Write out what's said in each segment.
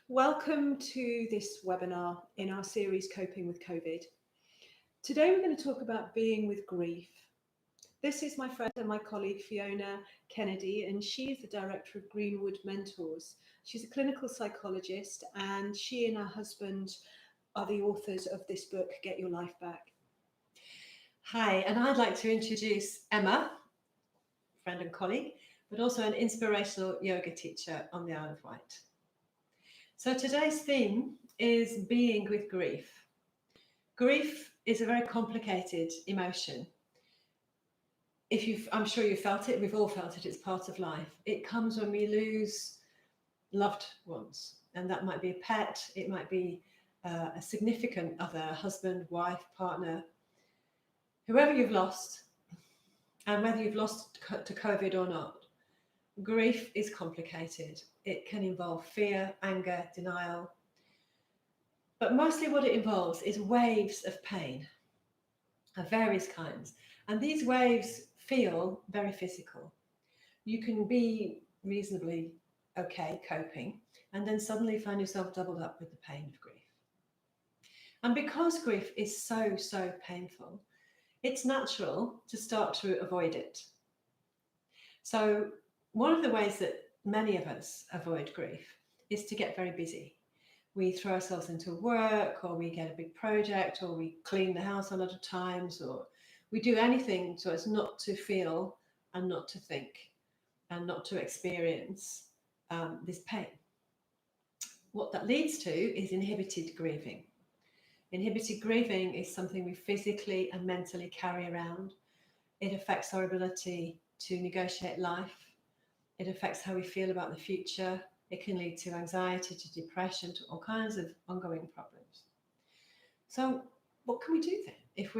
Welcome to this webinar in our series Coping with COVID. Today we're going to talk about being with grief. This is my friend and my colleague Fiona Kennedy, and she is the director of Greenwood Mentors. She's a clinical psychologist, and she and her husband are the authors of this book, Get Your Life Back. Hi, and I'd like to introduce Emma, friend and colleague, but also an inspirational yoga teacher on the Isle of Wight. So today's theme is being with grief. Grief is a very complicated emotion. I'm sure you felt it, we've all felt it, it's part of life. It comes when we lose loved ones, and that might be a pet, it might be a significant other, husband, wife, partner, whoever you've lost, and whether you've lost to COVID or not. Grief is complicated. It can involve fear, anger, denial. But mostly what it involves is waves of pain of various kinds. And these waves feel very physical. You can be reasonably okay coping, and then suddenly find yourself doubled up with the pain of grief. And because grief is so painful, it's natural to start to avoid it. So one of the ways that many of us avoid grief is to get very busy. We throw ourselves into work, or we get a big project, or we clean the house a lot of times, or we do anything so as not to feel and not to think and not to experience this pain. What that leads to is inhibited grieving. Inhibited grieving is something we physically and mentally carry around. It affects our ability to negotiate life. It affects how we feel about the future. It can lead to anxiety, to depression, to all kinds of ongoing problems. So what can we do then? If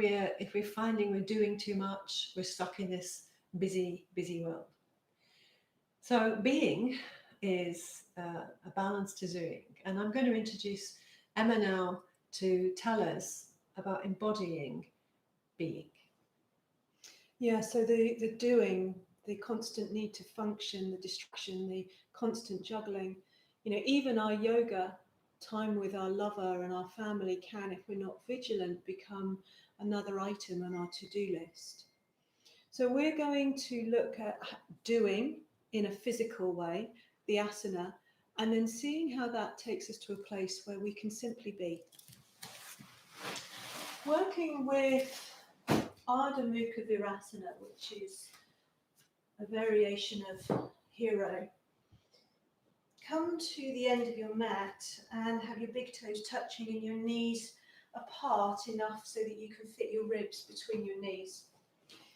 we're finding we're doing too much, we're stuck in this busy world. So being is a balance to doing. And I'm going to introduce Emma now to tell us about embodying being. Yeah, so the doing, the constant need to function, the distraction, the constant juggling, even our yoga time with our lover and our family can, if we're not vigilant, become another item on our to-do list. So we're going to look at doing in a physical way, the asana, and then seeing how that takes us to a place where we can simply be. Working with Ardha Mukha Virasana, which is a variation of hero. Come to the end of your mat and have your big toes touching and your knees apart enough so that you can fit your ribs between your knees.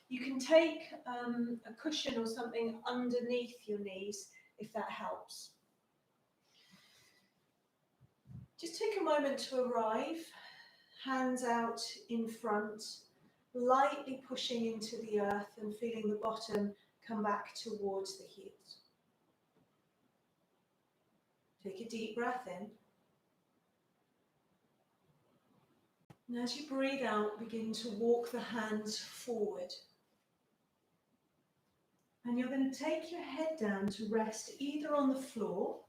You can take a cushion or something underneath your knees if that helps. Just take a moment to arrive, hands out in front, lightly pushing into the earth and feeling the bottom come back towards the heels. Take a deep breath in. And as you breathe out, begin to walk the hands forward. And you're going to take your head down to rest either on the floor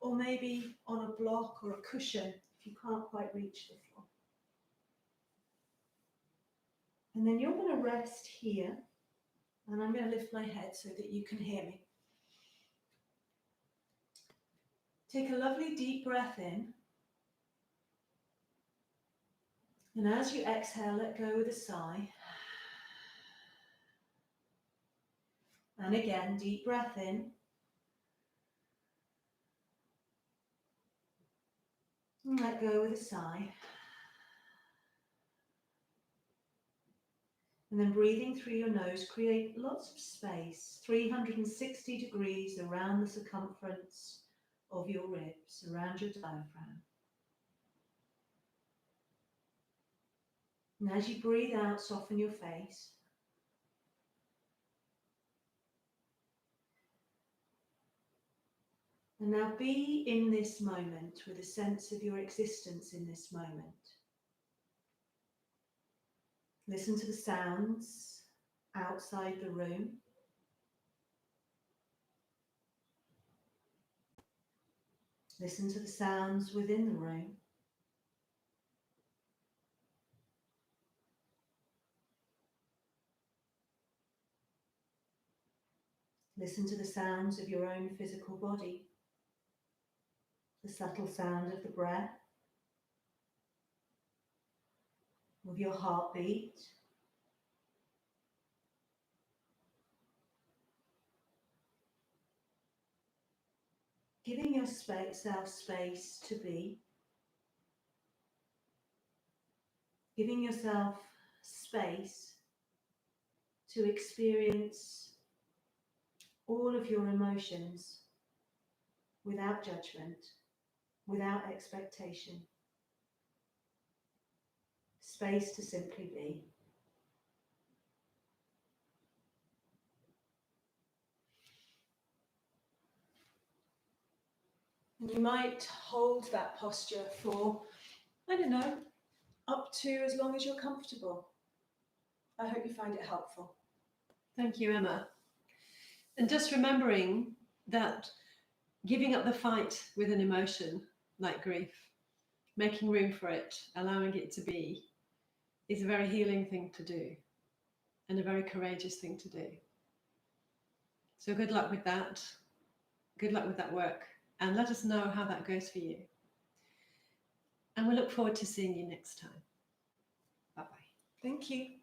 or maybe on a block or a cushion if you can't quite reach the floor. And then you're going to rest here, and I'm going to lift my head so that you can hear me. Take a lovely deep breath in. And as you exhale, let go with a sigh. And again, deep breath in. And let go with a sigh. And then breathing through your nose, create lots of space, 360 degrees around the circumference of your ribs, around your diaphragm. And as you breathe out, soften your face. And now be in this moment with a sense of your existence in this moment. Listen to the sounds outside the room. Listen to the sounds within the room. Listen to the sounds of your own physical body, the subtle sound of the breath, of your heartbeat, giving yourself space to be, giving yourself space to experience all of your emotions without judgment, without expectation. Space to simply be. And you might hold that posture for, I don't know, up to as long as you're comfortable. I hope you find it helpful. Thank you, Emma. And just remembering that giving up the fight with an emotion like grief, making room for it, allowing it to be, is a very healing thing to do and a very courageous thing to do. So good luck with that. Good luck with that work, and let us know how that goes for you. And we look forward to seeing you next time. Bye-bye. Thank you.